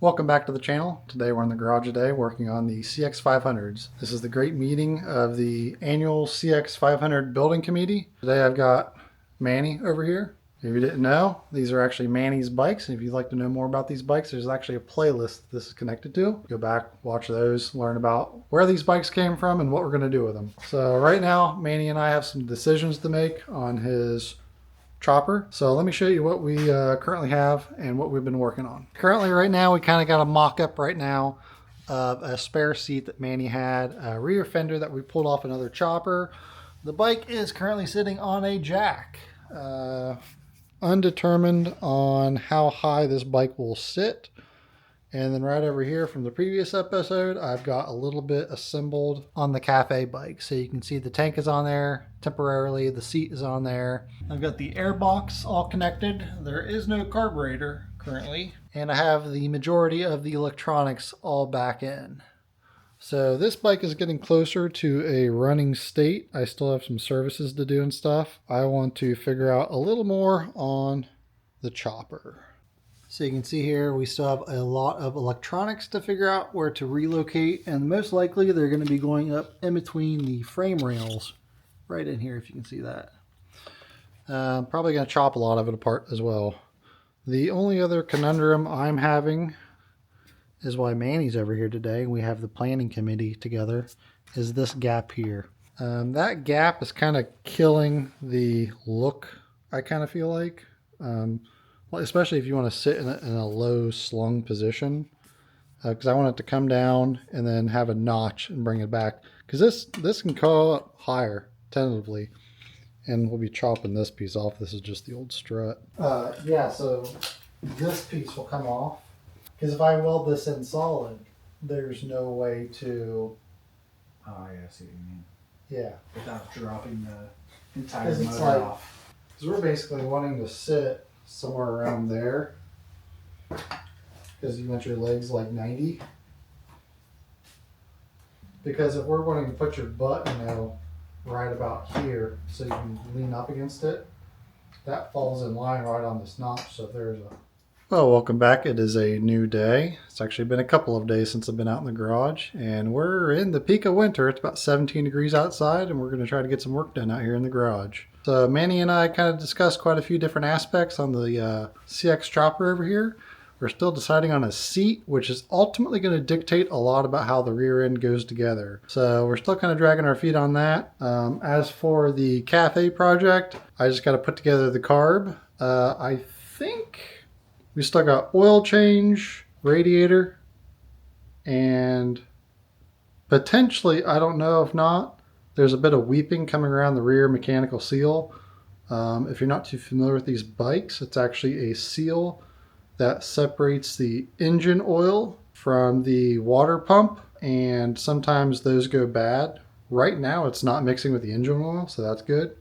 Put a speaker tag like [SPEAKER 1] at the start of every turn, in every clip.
[SPEAKER 1] Welcome back to the channel. Today we're in the garage today working on the CX500s. This is the great meeting of the annual CX500 building committee. Today I've got Manny over here. If you didn't know, these are actually Manny's bikes. And if you'd like to know more about these bikes, there's actually a playlist this is connected to. Go back, watch those, learn about where these bikes came from and what we're going to do with them. So right now, Manny and I have some decisions to make on his chopper. So let me show you what we currently have and what we've been working on. Currently right now we kind of got a mock-up right now of a spare seat that Manny had, a rear fender that we pulled off another chopper. The bike is currently sitting on a jack. Undetermined on how high this bike will sit. And then right over here from the previous episode, I've got a little bit assembled on the cafe bike. So you can see the tank is on there temporarily, the seat is on there. I've got the air box all connected. There is no carburetor currently. And I have the majority of the electronics all back in. So this bike is getting closer to a running state. I still have some services to do and stuff. I want to figure out a little more on the chopper. So you can see here we still have a lot of electronics to figure out where to relocate, and most likely they're going to be going up in between the frame rails right in here, if you can see that. Probably going to chop a lot of it apart as well. The only other conundrum I'm having is why Manny's over here today and we have the planning committee together, is this gap here. That gap is kind of killing the look, I kind of feel like. Especially if you want to sit in a low slung position, because I want it to come down and then have a notch and bring it back, because this can go up higher tentatively, and we'll be chopping this piece off. This is just the old strut. Yeah, so this piece will come off, because if I weld this in solid, there's no way to...
[SPEAKER 2] Oh yeah, I see what you mean.
[SPEAKER 1] Yeah.
[SPEAKER 2] Without dropping the entire
[SPEAKER 1] Because
[SPEAKER 2] motor
[SPEAKER 1] it's like,
[SPEAKER 2] off.
[SPEAKER 1] because we're basically wanting to sit somewhere around there, because you want your legs like 90. Because if we're wanting to put your butt, right about here, so you can lean up against it, that falls in line right on this notch. So there's a... Well, welcome back. It is a new day. It's actually been a couple of days since I've been out in the garage, and we're in the peak of winter. It's about 17 degrees outside, and we're going to try to get some work done out here in the garage. So Manny and I kind of discussed quite a few different aspects on the CX chopper over here. We're still deciding on a seat, which is ultimately going to dictate a lot about how the rear end goes together. So we're still kind of dragging our feet on that. As for the cafe project, I just got to put together the carb. I think we still got oil change, radiator, and potentially, I don't know if not, there's a bit of weeping coming around the rear mechanical seal. If you're not too familiar with these bikes, it's actually a seal that separates the engine oil from the water pump, and sometimes those go bad. Right now it's not mixing with the engine oil, so that's good.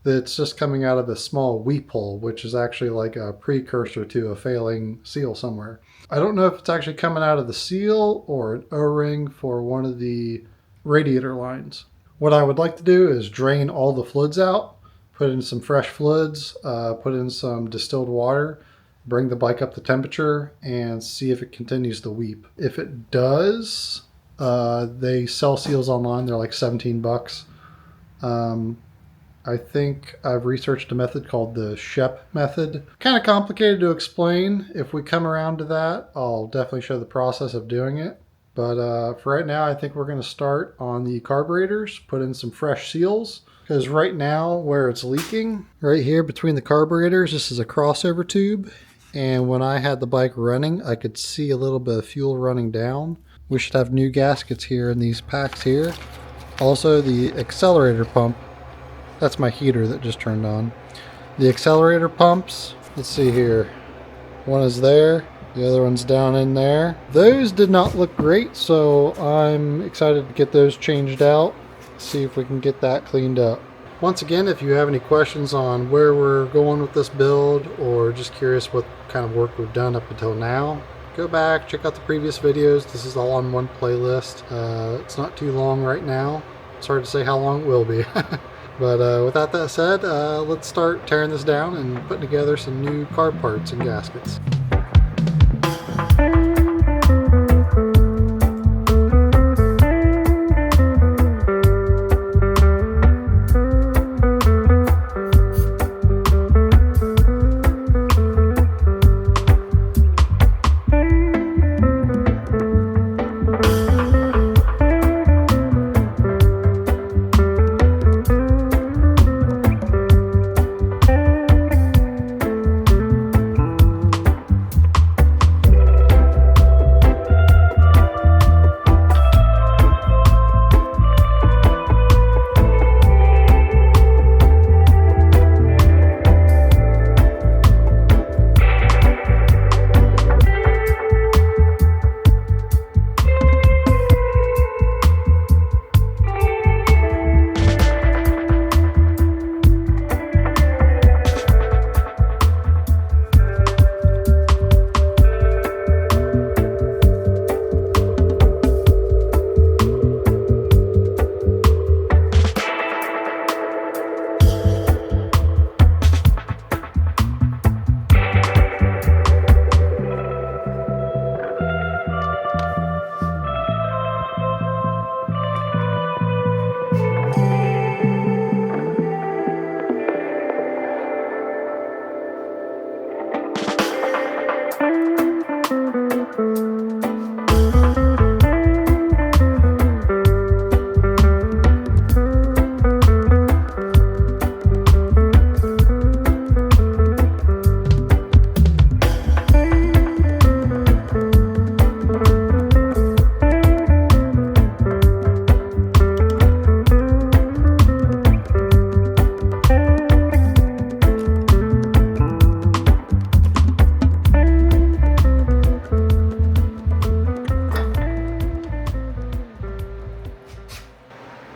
[SPEAKER 1] It's just coming out of a small weep hole, which is actually like a precursor to a failing seal somewhere. I don't know if it's actually coming out of the seal or an O-ring for one of the radiator lines. What I would like to do is drain all the fluids out, put in some fresh fluids, put in some distilled water, bring the bike up to temperature, and see if it continues to weep. If it does, they sell seals online. They're like 17 bucks. I think I've researched a method called the Shep method. Kind of complicated to explain. If we come around to that, I'll definitely show the process of doing it. But for right now, I think we're going to start on the carburetors, put in some fresh seals. Because right now, where it's leaking, right here between the carburetors, this is a crossover tube. And when I had the bike running, I could see a little bit of fuel running down. We should have new gaskets here in these packs here. Also, the accelerator pump. That's my heater that just turned on. The accelerator pumps, let's see here. One is there. The other one's down in there. Those did not look great, so I'm excited to get those changed out. See if we can get that cleaned up. Once again, if you have any questions on where we're going with this build, or just curious what kind of work we've done up until now, go back, check out the previous videos. This is all on one playlist. It's not too long right now. It's hard to say how long it will be. But with that said, let's start tearing this down and putting together some new carb parts and gaskets.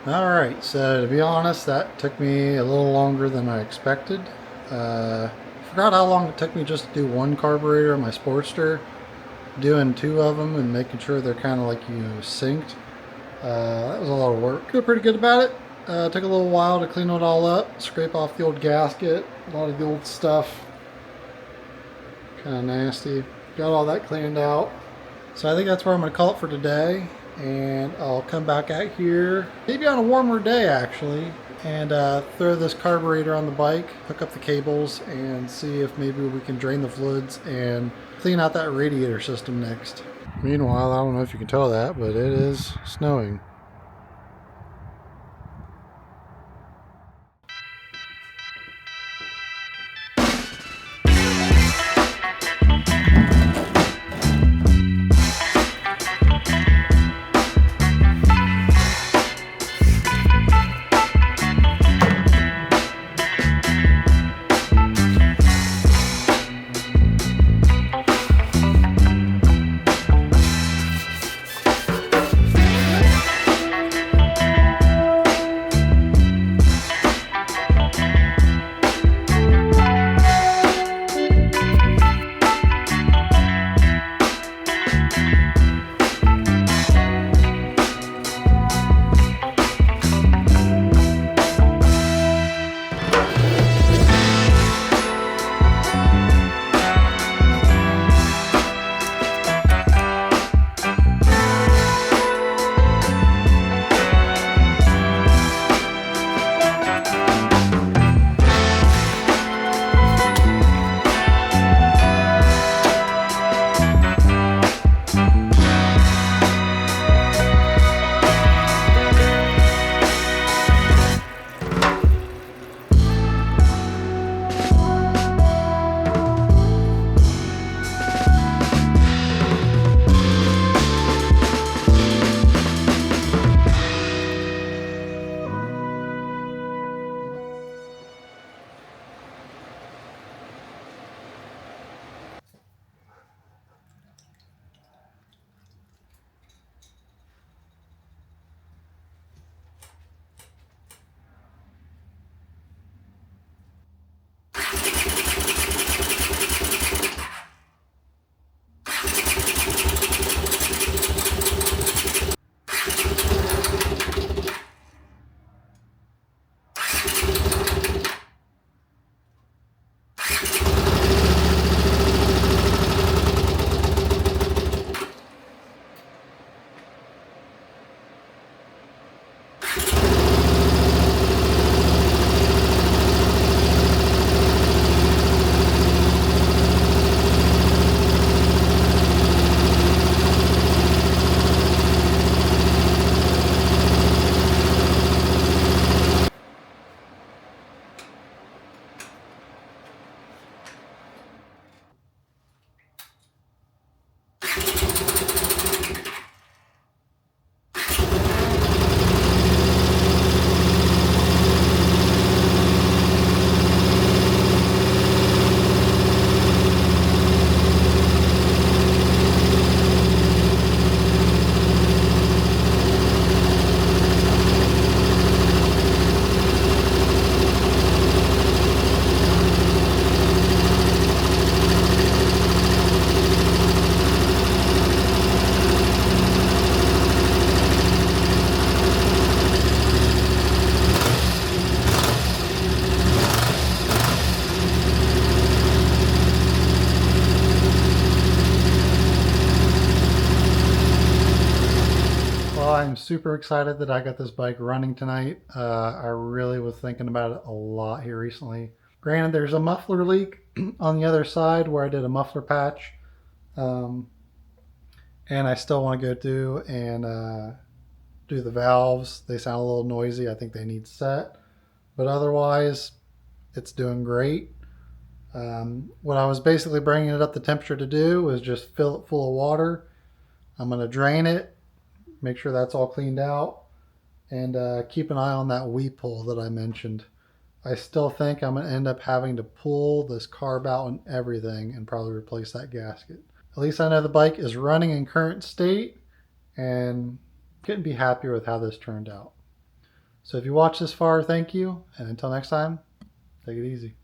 [SPEAKER 1] Alright, so to be honest, that took me a little longer than I expected. Forgot how long it took me just to do one carburetor on my Sportster. Doing two of them and making sure they're kind of like, synced. That was a lot of work. Feel pretty good about it. Took a little while to clean it all up, scrape off the old gasket, a lot of the old stuff. Kind of nasty. Got all that cleaned out. So I think that's where I'm going to call it for today. And I'll come back out here, maybe on a warmer day actually, and throw this carburetor on the bike, hook up the cables, and see if maybe we can drain the fluids and clean out that radiator system next. Meanwhile, I don't know if you can tell that, but it is snowing. I'm super excited that I got this bike running tonight. I really was thinking about it a lot here recently. Granted, there's a muffler leak on the other side where I did a muffler patch. And I still want to go through and do the valves. They sound a little noisy. I think they need set. But otherwise, it's doing great. What I was basically bringing it up the temperature to do was just fill it full of water. I'm going to drain it, make sure that's all cleaned out, and keep an eye on that weep hole that I mentioned. I still think I'm going to end up having to pull this carb out and everything and probably replace that gasket. At least I know the bike is running in current state and couldn't be happier with how this turned out. So if you watched this far, thank you. And until next time, take it easy.